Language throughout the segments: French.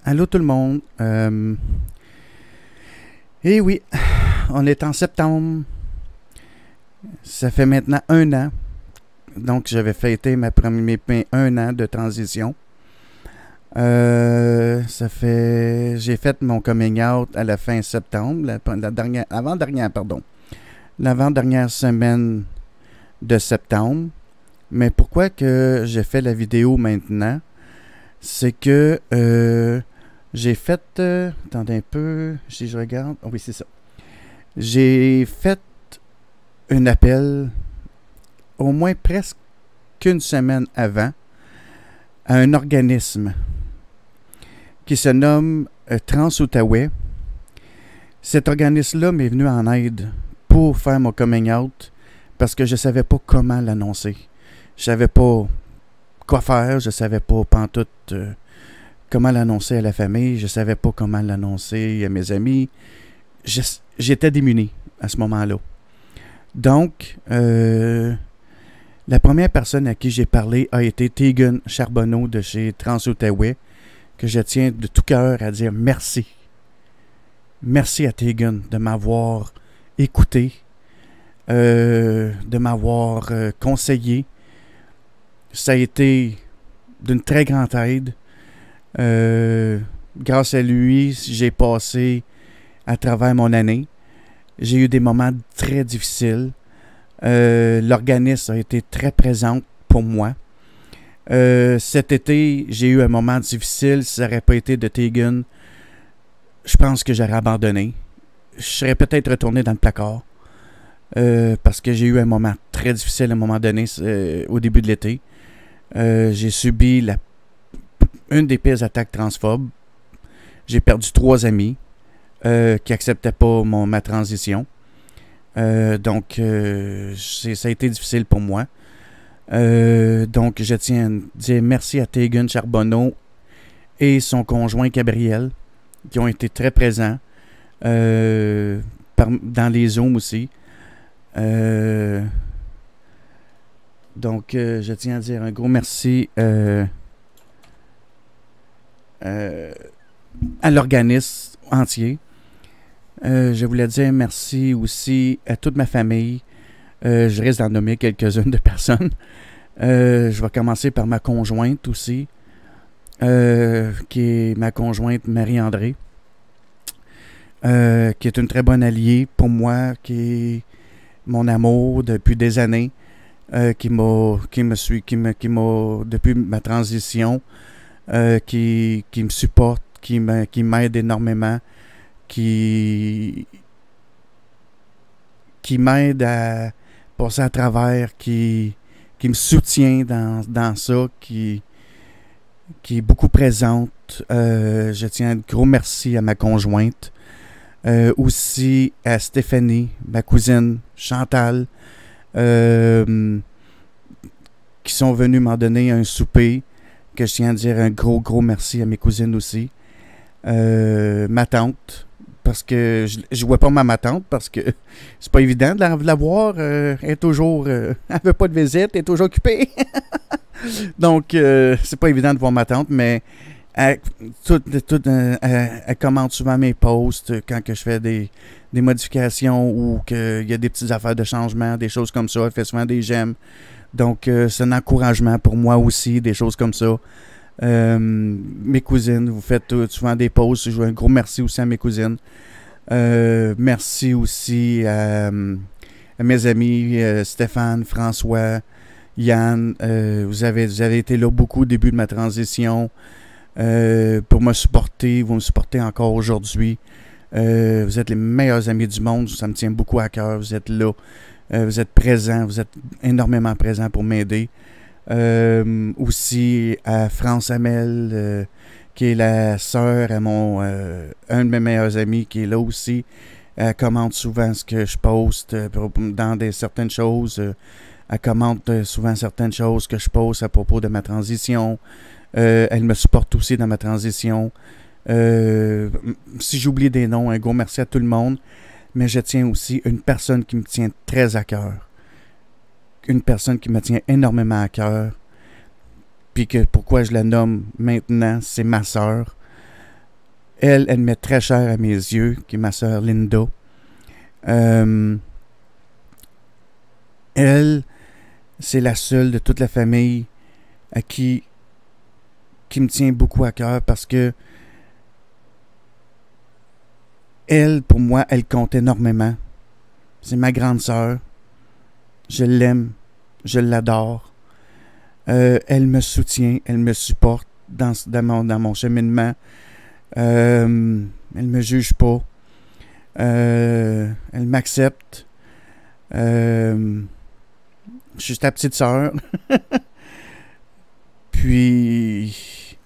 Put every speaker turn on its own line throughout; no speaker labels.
Allô tout le monde. Eh oui, on est en septembre. Ça fait maintenant 1 an. Donc j'avais fêté mes 1 an de transition. J'ai fait mon coming out à la fin septembre, l'avant-dernière semaine de septembre. Mais pourquoi que j'ai fait la vidéo maintenant? C'est que j'ai fait... attendez un peu, si je regarde... Oh oui, c'est ça. J'ai fait un appel au moins presque qu'une semaine avant à un organisme qui se nomme Trans-Outaouais. Cet organisme-là m'est venu en aide pour faire mon coming out parce que je ne savais pas comment l'annoncer. Je ne savais pas quoi faire, je ne savais pas pantoute comment l'annoncer à la famille, je ne savais pas comment l'annoncer à mes amis. J'étais démuni à ce moment-là. Donc, la première personne à qui j'ai parlé a été Tegan Charbonneau de chez Trans-Outaouais, que je tiens de tout cœur à dire merci. Merci à Tegan de m'avoir écouté, de m'avoir conseillé. Ça a été d'une très grande aide. Grâce à lui, j'ai passé à travers mon année. J'ai eu des moments très difficiles. L'organisme a été très présent pour moi. Cet été, j'ai eu un moment difficile. Si ça n'aurait pas été de Tegan, je pense que j'aurais abandonné. Je serais peut-être retourné dans le placard. Parce que j'ai eu un moment très difficile à un moment donné, au début de l'été. J'ai subi une des pires attaques transphobes. J'ai perdu 3 amis qui n'acceptaient pas ma transition. Donc, ça a été difficile pour moi. Donc, je tiens à dire merci à Tegan Charbonneau et son conjoint Gabriel qui ont été très présents dans les Zooms aussi. Donc, je tiens à dire un gros merci à l'organisme entier. Je voulais dire merci aussi à toute ma famille. Je risque d'en nommer quelques-unes de personnes. Je vais commencer par ma conjointe aussi, qui est ma conjointe Marie-André, qui est une très bonne alliée pour moi, qui est mon amour depuis des années, qui m'a depuis ma transition, qui me supporte, qui m'aide énormément, qui m'aide à passer à travers, qui me soutient dans ça, qui est beaucoup présente. Je tiens un gros merci à ma conjointe, aussi à Stéphanie, ma cousine Chantal, qui sont venus m'en donner un souper, que je tiens à dire un gros merci à mes cousines aussi. Ma tante, parce que je vois pas ma tante, parce que c'est pas évident de la voir. Elle est toujours... elle veut pas de visite, elle est toujours occupée. Donc, c'est pas évident de voir ma tante, mais elle commente souvent mes posts quand que je fais des modifications ou qu'il y a des petites affaires de changement, des choses comme ça. Elle fait souvent des j'aime. Donc, c'est un encouragement pour moi aussi, des choses comme ça. Mes cousines, vous faites souvent des posts. Je veux un gros merci aussi à mes cousines. Merci aussi à mes amis Stéphane, François, Yann. Vous avez été là beaucoup au début de ma transition pour me supporter. Vous me supportez encore aujourd'hui. Vous êtes les meilleurs amis du monde. Ça me tient beaucoup à cœur. Vous êtes là. Vous êtes présents. Vous êtes énormément présents pour m'aider. Aussi à France Hamel, qui est la sœur à un de mes meilleurs amis, qui est là aussi. Elle commente souvent ce que je poste dans certaines choses. Elle commente souvent certaines choses que je poste à propos de ma transition. Elle me supporte aussi dans ma transition. Si j'oublie des noms, un gros merci à tout le monde. Mais je tiens aussi une personne qui me tient très à cœur. Une personne qui me tient énormément à cœur. puis que pourquoi je la nomme maintenant, c'est ma sœur. Elle m'est très chère à mes yeux, qui est ma sœur Linda. Elle, c'est la seule de toute la famille à qui me tient beaucoup à cœur parce que elle, pour moi, elle compte énormément. C'est ma grande sœur. Je l'aime. Je l'adore. Elle me soutient. Elle me supporte dans mon cheminement. Elle me juge pas. Elle m'accepte. Je suis ta petite sœur. Puis,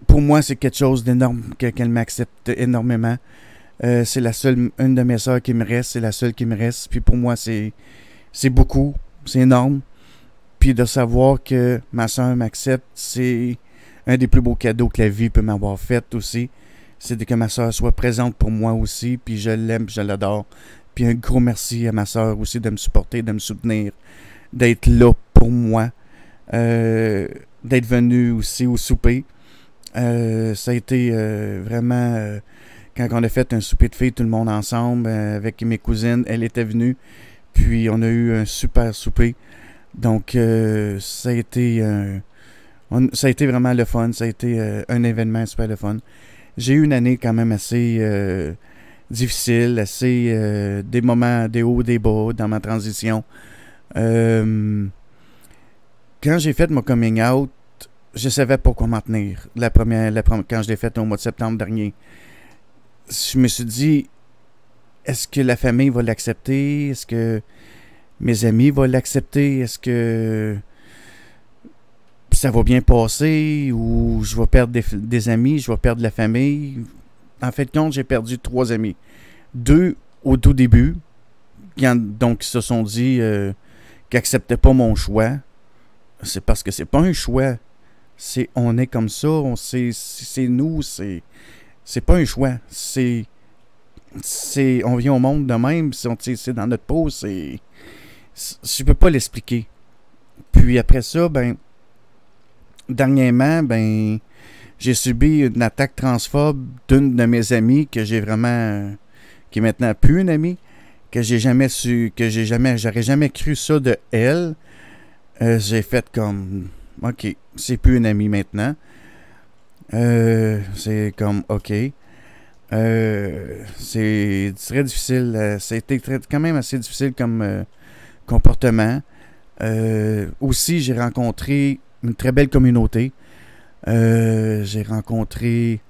pour moi, c'est quelque chose d'énorme qu'elle m'accepte énormément. C'est la seule, une de mes sœurs qui me reste. C'est la seule qui me reste. Puis pour moi, c'est beaucoup. C'est énorme. Puis de savoir que ma sœur m'accepte, c'est un des plus beaux cadeaux que la vie peut m'avoir fait aussi. C'est que ma sœur soit présente pour moi aussi. Puis je l'aime, je l'adore. Puis un gros merci à ma sœur aussi de me supporter, de me soutenir, d'être là pour moi, d'être venue aussi au souper. Ça a été vraiment... quand on a fait un souper de filles, tout le monde ensemble, avec mes cousines, elle était venue. Puis on a eu un super souper. Donc ça a été vraiment le fun. Ça a été un événement super le fun. J'ai eu une année quand même assez difficile, assez des moments, des hauts, des bas dans ma transition. Quand j'ai fait mon coming out, je savais pas quoi m'en tenir. Quand je l'ai fait au mois de septembre dernier, je me suis dit, est-ce que la famille va l'accepter? Est-ce que mes amis vont l'accepter? Est-ce que ça va bien passer? Ou je vais perdre des amis? Je vais perdre la famille? En fait, compte, j'ai perdu 3 amis. 2 au tout début, donc ils se sont dit qu'ils n'acceptaient pas mon choix. C'est parce que c'est pas un choix. On est comme ça, c'est nous, c'est pas un choix. On vient au monde de même, c'est dans notre peau, je peux pas l'expliquer. Puis après ça, dernièrement, j'ai subi une attaque transphobe d'une de mes amies que j'ai vraiment, qui est maintenant plus une amie, que j'aurais jamais cru ça de elle. J'ai fait comme, ok, c'est plus une amie maintenant. C'est comme, ok. C'est très difficile. C'était quand même assez difficile comme comportement. Aussi, j'ai rencontré une très belle communauté. J'ai rencontré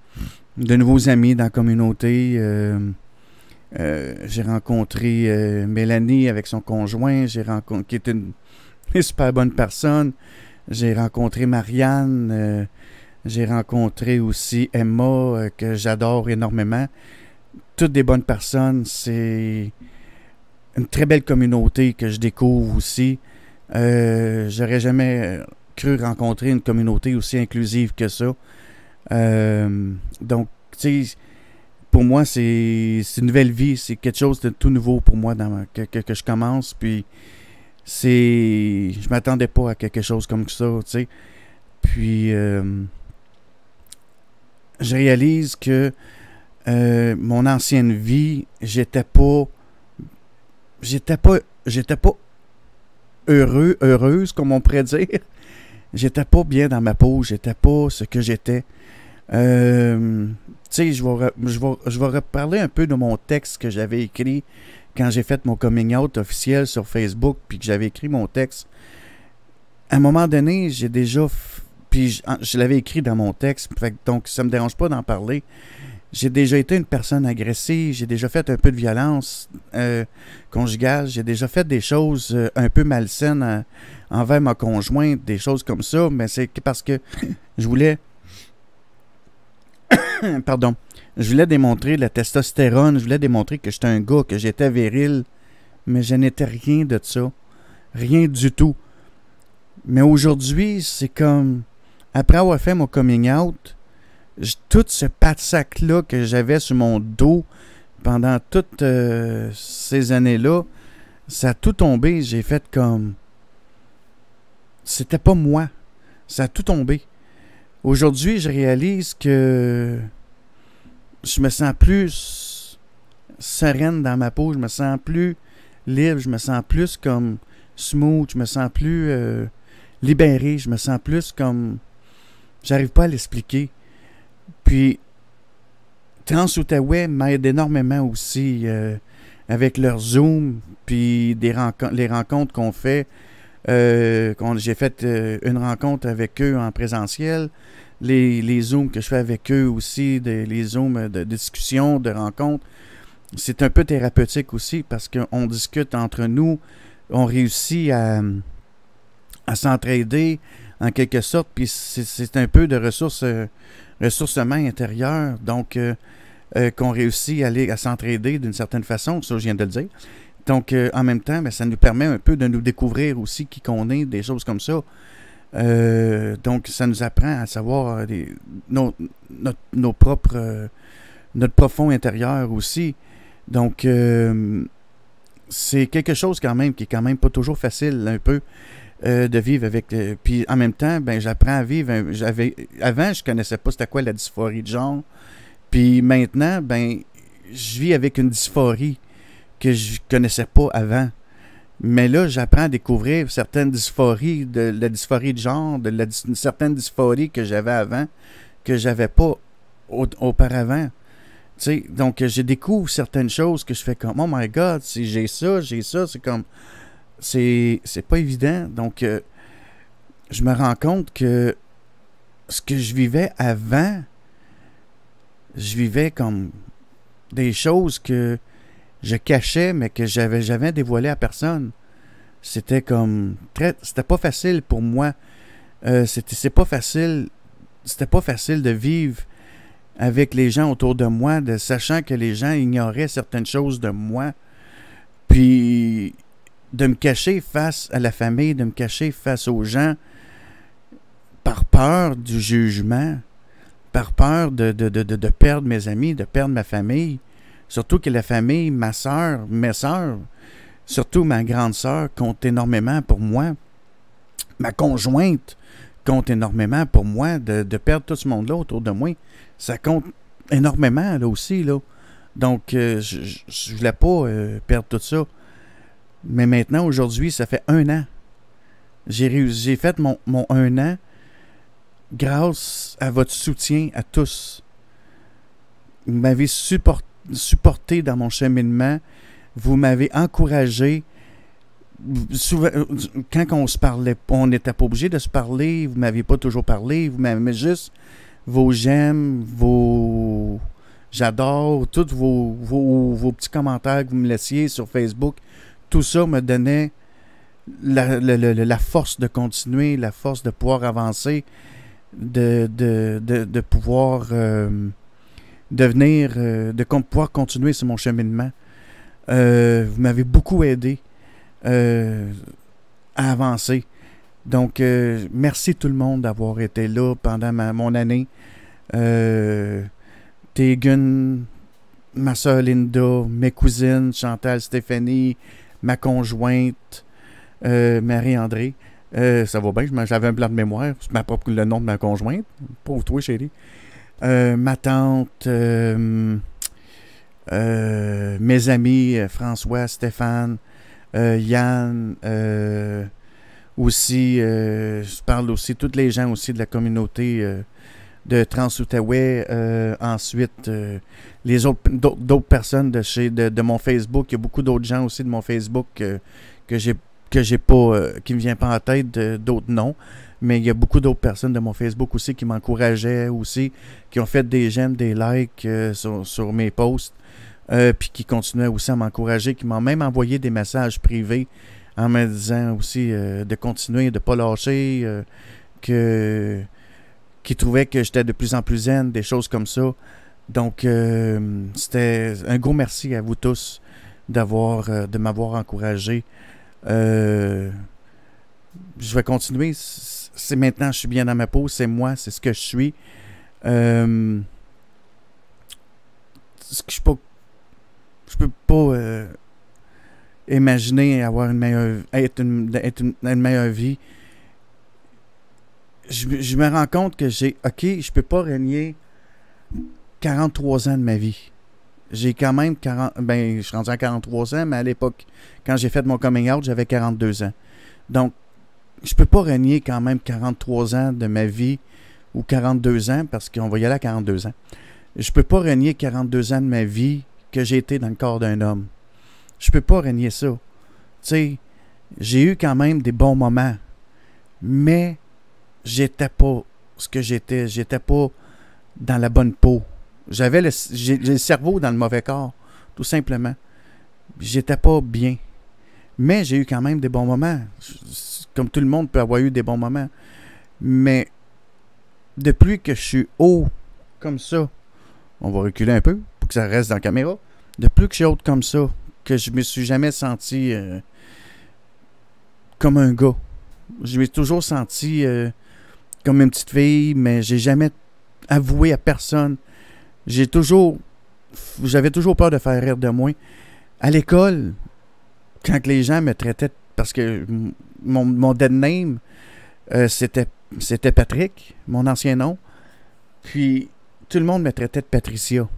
de nouveaux amis dans la communauté. J'ai rencontré Mélanie avec son conjoint, qui est une super bonne personne. J'ai rencontré Marianne. J'ai rencontré aussi Emma, que j'adore énormément. Toutes des bonnes personnes. C'est une très belle communauté que je découvre aussi. J'aurais jamais cru rencontrer une communauté aussi inclusive que ça. Donc, tu sais, pour moi, c'est une nouvelle vie. C'est quelque chose de tout nouveau pour moi que je commence. Puis, je m'attendais pas à quelque chose comme ça, tu sais. Puis, je réalise que mon ancienne vie, j'étais pas heureuse, comme on pourrait dire. J'étais pas bien dans ma peau, j'étais pas ce que j'étais. Tu sais, je vais reparler un peu de mon texte que j'avais écrit quand j'ai fait mon coming out officiel sur Facebook, puis que j'avais écrit mon texte. À un moment donné, puis je l'avais écrit dans mon texte, donc ça me dérange pas d'en parler. J'ai déjà été une personne agressive, j'ai déjà fait un peu de violence conjugale, j'ai déjà fait des choses un peu malsaines envers ma conjointe, des choses comme ça, mais c'est parce que je voulais je voulais démontrer la testostérone, je voulais démontrer que j'étais un gars, que j'étais viril, mais je n'étais rien de ça, rien du tout. Mais aujourd'hui, c'est comme, après avoir fait mon coming out, tout ce pat-sac-là que j'avais sur mon dos pendant toutes ces années-là, ça a tout tombé. J'ai fait comme, c'était pas moi. Ça a tout tombé. Aujourd'hui, je réalise que je me sens plus sereine dans ma peau, je me sens plus libre, je me sens plus comme smooth, je me sens plus libéré, je me sens plus comme... J'arrive pas à l'expliquer. Puis, Trans-Outaouais m'aide énormément aussi avec leur Zoom, puis les rencontres qu'on fait. J'ai fait une rencontre avec eux en présentiel. Les Zooms que je fais avec eux aussi, les Zooms de discussion, de rencontres. C'est un peu thérapeutique aussi parce qu'on discute entre nous. On réussit à s'entraider en quelque sorte. Puis c'est un peu de ressourcement intérieur. Donc, qu'on réussit à s'entraider d'une certaine façon. Ça, je viens de le dire. Donc, en même temps, ça nous permet un peu de nous découvrir aussi qui qu'on est, des choses comme ça. Donc, ça nous apprend à savoir notre profond intérieur aussi. Donc, c'est quelque chose quand même qui est quand même pas toujours facile un peu de vivre avec... puis en même temps, j'apprends à vivre... avant, je connaissais pas c'était quoi la dysphorie de genre. Puis maintenant, je vis avec une dysphorie que je connaissais pas avant. Mais là, j'apprends à découvrir certaines dysphories, de la dysphorie de genre, certaines dysphories que j'avais avant, que j'avais pas auparavant. T'sais, donc, je découvre certaines choses que je fais comme, oh my God, si j'ai ça, c'est comme, c'est pas évident. Donc, je me rends compte que ce que je vivais avant, je vivais comme des choses que je cachais, mais que j'avais jamais dévoilé à personne. C'était comme c'était pas facile pour moi. C'était pas facile de vivre avec les gens autour de moi, sachant que les gens ignoraient certaines choses de moi. Puis de me cacher face à la famille, de me cacher face aux gens par peur du jugement, par peur de perdre mes amis, de perdre ma famille. Surtout que la famille, mes sœurs, surtout ma grande sœur, compte énormément pour moi. Ma conjointe compte énormément pour moi. De perdre tout ce monde-là autour de moi, ça compte énormément là aussi. Là. Donc, je voulais pas perdre tout ça. Mais maintenant, aujourd'hui, ça fait 1 an. J'ai fait mon 1 an grâce à votre soutien à tous. Vous m'avez supporté dans mon cheminement. Vous m'avez encouragé. Souvent, quand on se parlait, on n'était pas obligé de se parler. Vous ne m'aviez pas toujours parlé. Vous m'avez juste vos j'aime, vos j'adore, tous vos petits commentaires que vous me laissiez sur Facebook. Tout ça me donnait la force de continuer, la force de pouvoir avancer, de pouvoir pouvoir continuer sur mon cheminement. Vous m'avez beaucoup aidé à avancer. Donc, merci tout le monde d'avoir été là pendant mon année. Tegan, ma soeur Linda, mes cousines, Chantal, Stéphanie, ma conjointe, Marie-André. Ça va bien, j'avais un blanc de mémoire. Je m'appelle le nom de ma conjointe. Pauvre toi, chérie. Ma tante, mes amis, François, Stéphane, Yann, aussi, je parle aussi, toutes les gens aussi de la communauté de Trans-Outaouais. Ensuite, les d'autres personnes de mon Facebook. Il y a beaucoup d'autres gens aussi de mon Facebook que j'ai pas, qui me vient pas en tête d'autres noms. Mais il y a beaucoup d'autres personnes de mon Facebook aussi qui m'encourageaient aussi, qui ont fait des j'aime, des likes sur mes posts, puis qui continuaient aussi à m'encourager, qui m'ont même envoyé des messages privés en me disant aussi de continuer, de ne pas lâcher, qui trouvaient que j'étais de plus en plus zen, des choses comme ça. Donc, c'était un gros merci à vous tous de m'avoir encouragé. Je vais continuer. C'est maintenant, je suis bien dans ma peau, c'est moi, c'est ce que je suis. Je peux pas imaginer avoir une meilleure vie je me rends compte que OK, je peux pas renier 43 ans de ma vie. J'ai quand même 40... Ben, je suis rendu à 43 ans, mais à l'époque, quand j'ai fait mon coming out, j'avais 42 ans. Donc, je peux pas renier quand même 43 ans de ma vie, ou 42 ans, parce qu'on va y aller à 42 ans. Je peux pas renier 42 ans de ma vie que j'ai été dans le corps d'un homme. Je peux pas renier ça. Tu sais, j'ai eu quand même des bons moments, mais j'étais pas ce que j'étais. J'étais pas dans la bonne peau. J'ai le cerveau dans le mauvais corps, tout simplement. J'étais pas bien. Mais j'ai eu quand même des bons moments. Comme tout le monde peut avoir eu des bons moments. Mais depuis que je suis haut comme ça, on va reculer un peu pour que ça reste dans la caméra. Depuis que je suis haut comme ça, que je me suis jamais senti comme un gars. Je me suis toujours senti comme une petite fille, mais j'ai jamais avoué à personne. J'avais toujours peur de faire rire de moi. À l'école, quand les gens me traitaient, parce que mon dead name, c'était Patrick, mon ancien nom. Puis, tout le monde me traitait de Patricia.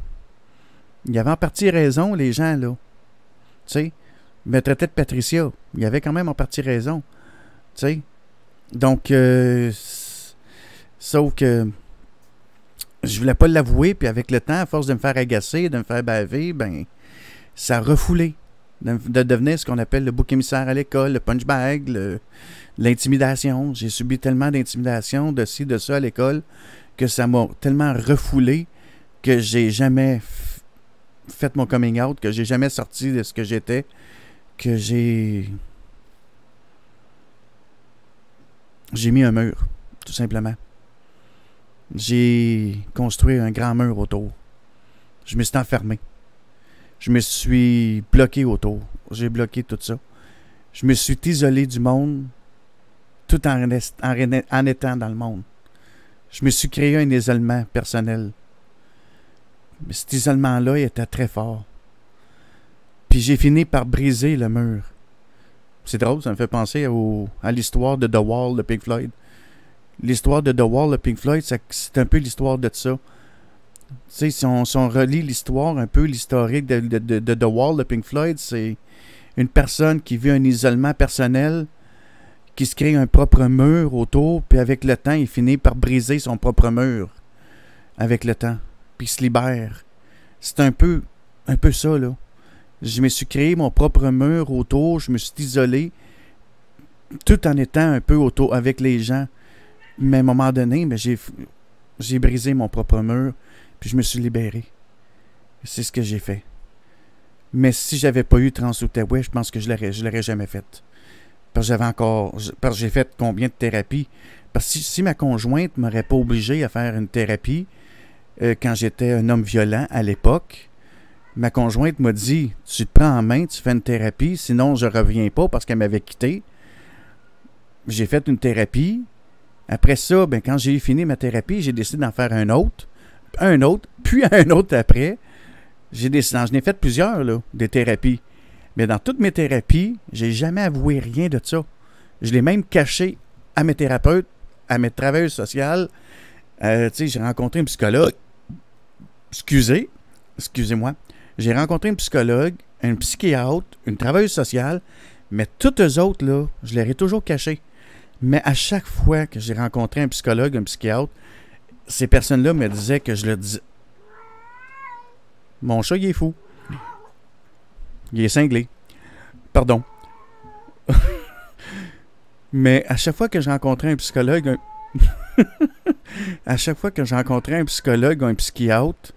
Il y avait en partie raison, les gens, là. Tu sais, me traitaient de Patricia. Il y avait quand même en partie raison. Tu sais. Donc, sauf que je voulais pas l'avouer, puis avec le temps, à force de me faire agacer, de me faire baver, ben, ça a refoulé. De devenir ce qu'on appelle le bouc émissaire à l'école, le punch bag, l'intimidation. J'ai subi tellement d'intimidation, de ci, de ça à l'école, que ça m'a tellement refoulé que j'ai jamais fait mon coming out, que j'ai jamais sorti de ce que j'étais, que j'ai mis un mur, tout simplement. J'ai construit un grand mur autour. Je me suis enfermé. Je me suis bloqué autour. J'ai bloqué tout ça. Je me suis isolé du monde tout en étant dans le monde. Je me suis créé un isolement personnel. Mais cet isolement-là, il était très fort. Puis j'ai fini par briser le mur. C'est drôle, ça me fait penser à l'histoire de The Wall de Pink Floyd. L'histoire de The Wall de Pink Floyd, c'est un peu l'histoire de ça. Tu sais, si on relit l'histoire, un peu l'historique de The Wall de Pink Floyd, c'est une personne qui vit un isolement personnel, qui se crée un propre mur autour, puis avec le temps, il finit par briser son propre mur. Avec le temps. Puis il se libère. C'est un peu ça, là. Je me suis créé mon propre mur autour, je me suis isolé, tout en étant un peu autour avec les gens. Mais à un moment donné, ben, j'ai brisé mon propre mur, puis je me suis libéré. C'est ce que j'ai fait. Mais si j'avais pas eu Trans-Outaouais, je pense que je l'aurais jamais fait. Parce que j'ai fait combien de thérapies? Parce que si ma conjointe m'aurait pas obligé à faire une thérapie quand j'étais un homme violent à l'époque, ma conjointe m'a dit, tu te prends en main, tu fais une thérapie, sinon je reviens pas parce qu'elle m'avait quitté. J'ai fait une thérapie. Après ça, ben, quand j'ai fini ma thérapie, j'ai décidé d'en faire un autre, puis un autre après. J'en ai fait plusieurs, là, des thérapies. Mais dans toutes mes thérapies, j'ai jamais avoué rien de ça. Je l'ai même caché à mes thérapeutes, à mes travailleurs sociaux. Tu sais, j'ai rencontré un psychologue. Excusez-moi. J'ai rencontré un psychologue, un psychiatre, une travailleuse sociale, mais toutes eux autres, là, je les ai toujours cachés. Mais à chaque fois que j'ai rencontré un psychologue, un psychiatre, ces personnes-là me disaient que je le disais. Mon chat, il est fou. Il est cinglé. Pardon. Mais à chaque fois que je rencontrais un psychologue, à chaque fois que je rencontrais un psychologue ou un psychiatre,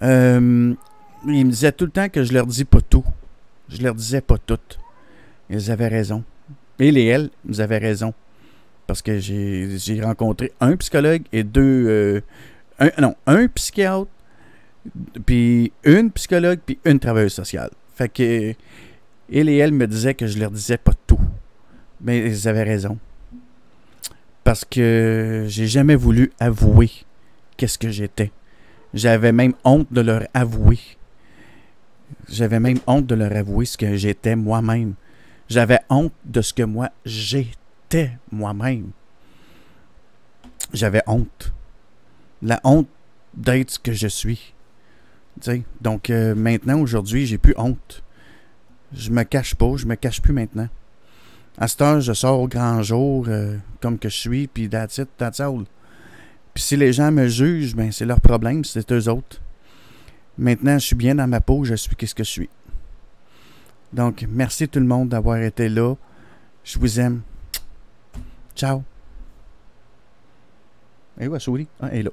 ils me disaient tout le temps que je leur dis pas tout. Je leur disais pas tout. Ils avaient raison. Ils avaient raison. Parce que j'ai rencontré un psychologue et un psychiatre, puis une psychologue, puis une travailleuse sociale. Fait que elle me disaient que je leur disais pas tout. Mais ils avaient raison. Parce que j'ai jamais voulu avouer qu'est-ce que j'étais. J'avais même honte de leur avouer. J'avais même honte de leur avouer ce que j'étais moi-même. J'avais honte de ce que moi j'étais moi-même. j'avais honte. La honte d'être ce que je suis. T'sais? Donc maintenant, aujourd'hui, j'ai plus honte. Je me cache pas, je me cache plus maintenant. À cette heure, je sors au grand jour comme que je suis, puis that's it, that's all. Puis si les gens me jugent, ben c'est leur problème, c'est eux autres. Maintenant, je suis bien dans ma peau, je suis qu'est-ce que je suis. Donc, merci tout le monde d'avoir été là. Je vous aime. Ciao. Et où, souris? Ah, elle est là.